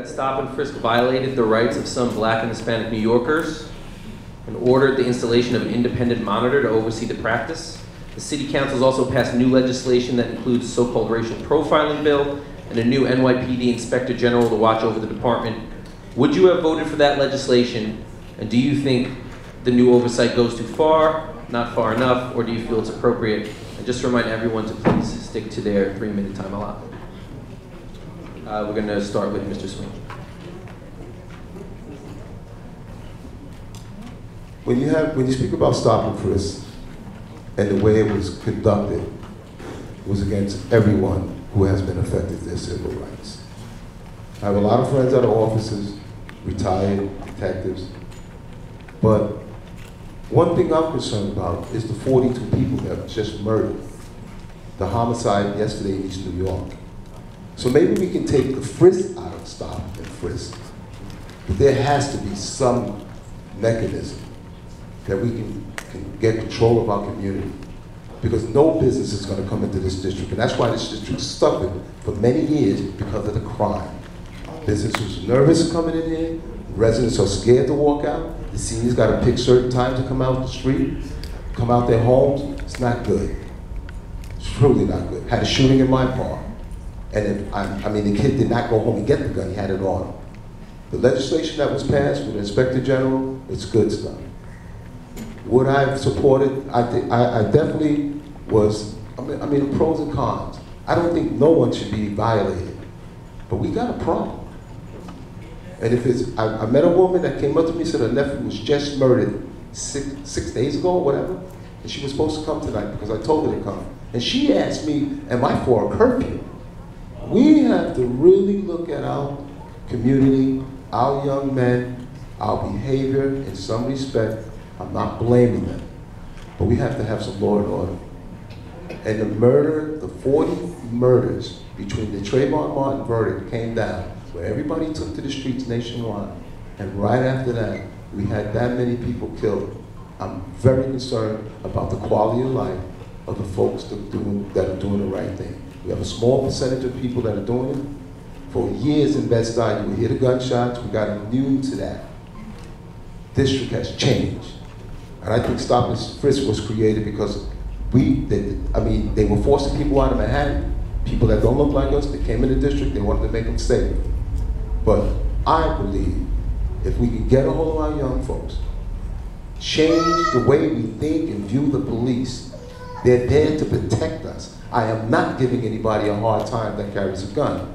Stop and frisk violated the rights of some Black and Hispanic New Yorkers and ordered the installation of an independent monitor to oversee the practice. The City Council has also passed new legislation that includes a so-called racial profiling bill and a new NYPD Inspector General to watch over the department. Would you have voted for that legislation, and do you think the new oversight goes too far, not far enough, or do you feel it's appropriate? And just remind everyone to please stick to their 3-minute time allotment. We're going to start with Mr. Sweeney. When you speak about stop and frisk and the way it was conducted, it was against everyone who has been affected their civil rights. I have a lot of friends that are officers, retired detectives, but one thing I'm concerned about is the 42 people that were just murdered, the homicide yesterday in East New York. So maybe we can take the frisk out of stop and frisk, but there has to be some mechanism that we can get control of our community, because no business is going to come into this district, and that's why this district suffered for many years because of the crime. Businesses are nervous coming in here, residents are scared to walk out, the seniors got to pick certain times to come out the street, come out their homes. It's not good. It's truly not good. Had a shooting in my park. And the kid did not go home and get the gun, he had it on him. The legislation that was passed with the Inspector General, it's good stuff. Would I have supported? I definitely was, the pros and cons. I don't think no one should be violated, but we got a problem. And if it's, I met a woman that came up to me and said her nephew was just murdered six days ago or whatever, and she was supposed to come tonight because I told her to come. And she asked me, am I for a curfew? We have to really look at our community, our young men, our behavior in some respect. I'm not blaming them, but we have to have some law and order. And the 40 murders between the Trayvon Martin verdict came down, where everybody took to the streets nationwide, and right after that, we had that many people killed. I'm very concerned about the quality of life of the folks that are doing the right thing. We have a small percentage of people that are doing it. For years in Bed-Stuy, you would hear the gunshots, we got immune to that. District has changed. And I think stop and frisk was created because they were forcing people out of Manhattan, people that don't look like us, they came in the district, they wanted to make them safe. But I believe if we can get a hold of our young folks, change the way we think and view the police, they're there to protect us. I am not giving anybody a hard time that carries a gun,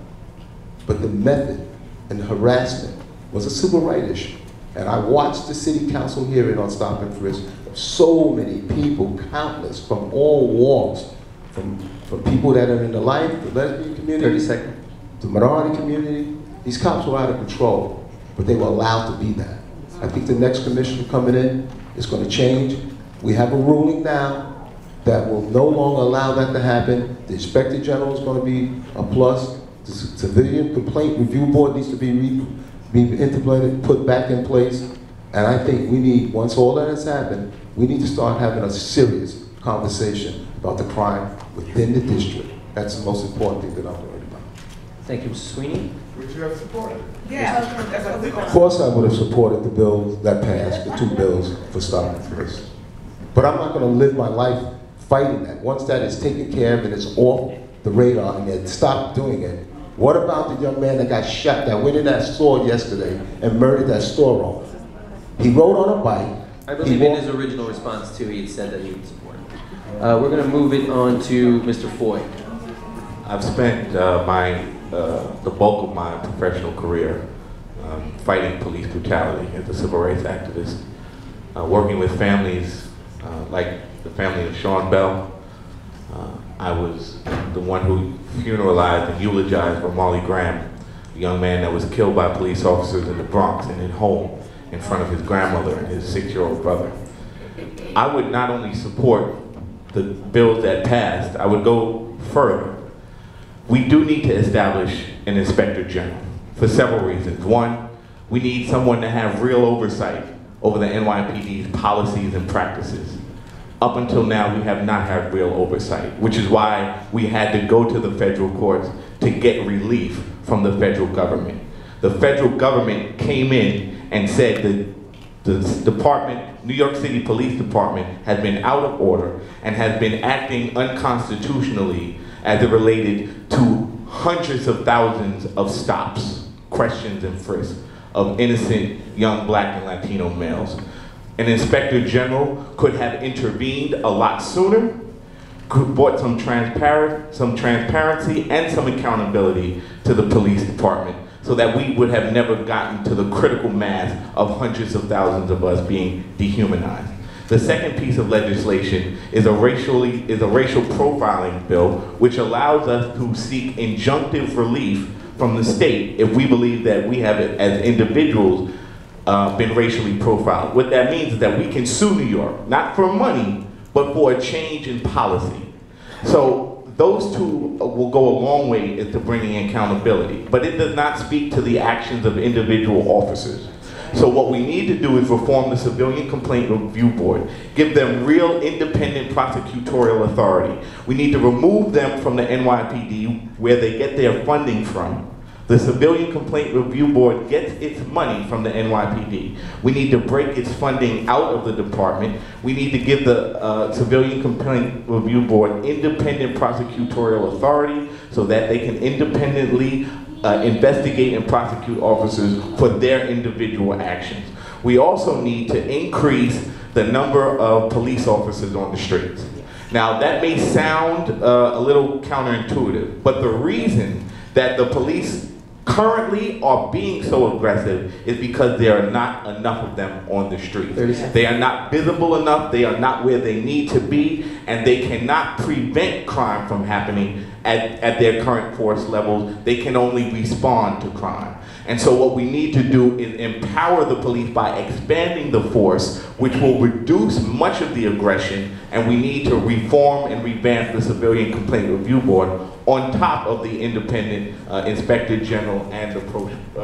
but the method and the harassment was a civil rights issue. And I watched the City Council hearing on stop and frisk. So many people, countless, from all walks, from people that are in the life, the lesbian community, 30 seconds. The minority community. These cops were out of control, but they were allowed to be that. I think the next commissioner coming in is going to change. We have a ruling now that will no longer allow that to happen. The Inspector General is going to be a plus. The Civilian Complaint Review Board needs to be implemented, put back in place. And I think we need, once all that has happened, we need to start having a serious conversation about the crime within the district. That's the most important thing that I'm worried about. Thank you, Mr. Sweeney. Would you have supported? Yeah, that's what we're going Of course I would have supported the bills that passed, the 2 bills for stop and frisk. But I'm not going to live my life fighting that. Once that is taken care of and it's off the radar and they stop doing it, what about the young man that got shot, that went in that store yesterday and murdered that store owner? He rode on a bike. I believe in his original response too, he had said that he would support it. We're going to move it on to Mr. Foy. I've spent the bulk of my professional career fighting police brutality as a civil rights activist, working with families like the family of Sean Bell. I was the one who funeralized and eulogized Ramarley Graham, the young man that was killed by police officers in the Bronx in his home in front of his grandmother and his 6-year-old brother. I would not only support the bills that passed, I would go further. We do need to establish an Inspector General for several reasons. One, we need someone to have real oversight over the NYPD's policies and practices. Up until now, we have not had real oversight, which is why we had to go to the federal courts to get relief from the federal government. The federal government came in and said that the department, New York City Police Department, has been out of order and has been acting unconstitutionally as it related to hundreds of thousands of stops, questions, and frisks of innocent young Black and Latino males. An inspector general could have intervened a lot sooner, could brought some transparency and some accountability to the police department, so that we would have never gotten to the critical mass of hundreds of thousands of us being dehumanized. The second piece of legislation is a racial profiling bill, which allows us to seek injunctive relief from the state if we believe that we have, as individuals, been racially profiled. What that means is that we can sue New York, not for money, but for a change in policy. So those two will go a long way into bringing accountability, but it does not speak to the actions of individual officers. So what we need to do is reform the Civilian Complaint Review Board, give them real independent prosecutorial authority. We need to remove them from the NYPD, where they get their funding from. The Civilian Complaint Review Board gets its money from the NYPD. We need to break its funding out of the department. We need to give the Civilian Complaint Review Board independent prosecutorial authority so that they can independently investigate and prosecute officers for their individual actions. We also need to increase the number of police officers on the streets. Now, that may sound a little counterintuitive, but the reason that the police currently are being so aggressive is because there are not enough of them on the streets. They are not visible enough, they are not where they need to be, and they cannot prevent crime from happening at their current force levels. They can only respond to crime. And so what we need to do is empower the police by expanding the force, which will reduce much of the aggression, and we need to reform and revamp the Civilian Complaint Review Board on top of the independent Inspector General and the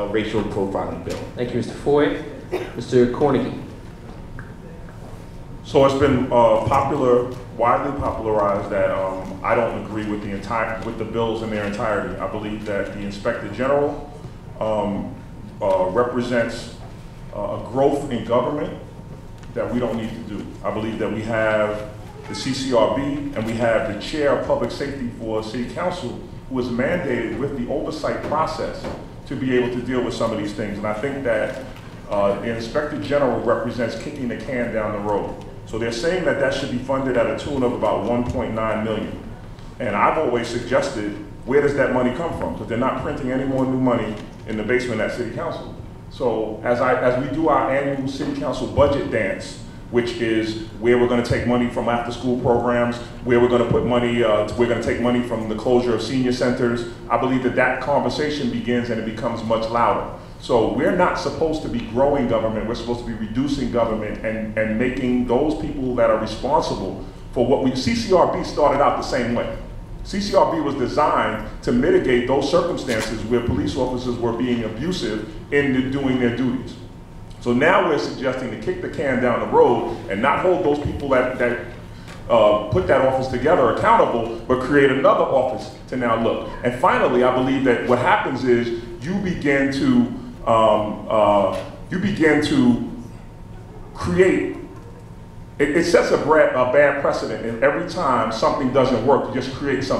racial profiling bill. Thank you, Mr. Foy. Mr. Cornegie. So it's been widely popularized that I don't agree with the bills in their entirety. I believe that the Inspector General represents a growth in government that we don't need to do. I believe that we have the CCRB and we have the chair of public safety for City Council, who is mandated with the oversight process to be able to deal with some of these things. And I think that the Inspector General represents kicking the can down the road. So they're saying that that should be funded at a tune of about 1.9 million. And I've always suggested, where does that money come from? Because they're not printing any more new money in the basement at City Council. So as we do our annual City Council budget dance, which is where we're going to take money from after school programs, where we're going to put money, we're going to take money from the closure of senior centers, I believe that that conversation begins and it becomes much louder. So we're not supposed to be growing government, we're supposed to be reducing government and making those people that are responsible for what CCRB started out the same way. CCRB was designed to mitigate those circumstances where police officers were being abusive in doing their duties. So now we're suggesting to kick the can down the road and not hold those people that put that office together accountable, but create another office to now look. And finally, I believe that what happens is you begin to create. It sets a bad precedent, and every time something doesn't work, you just create some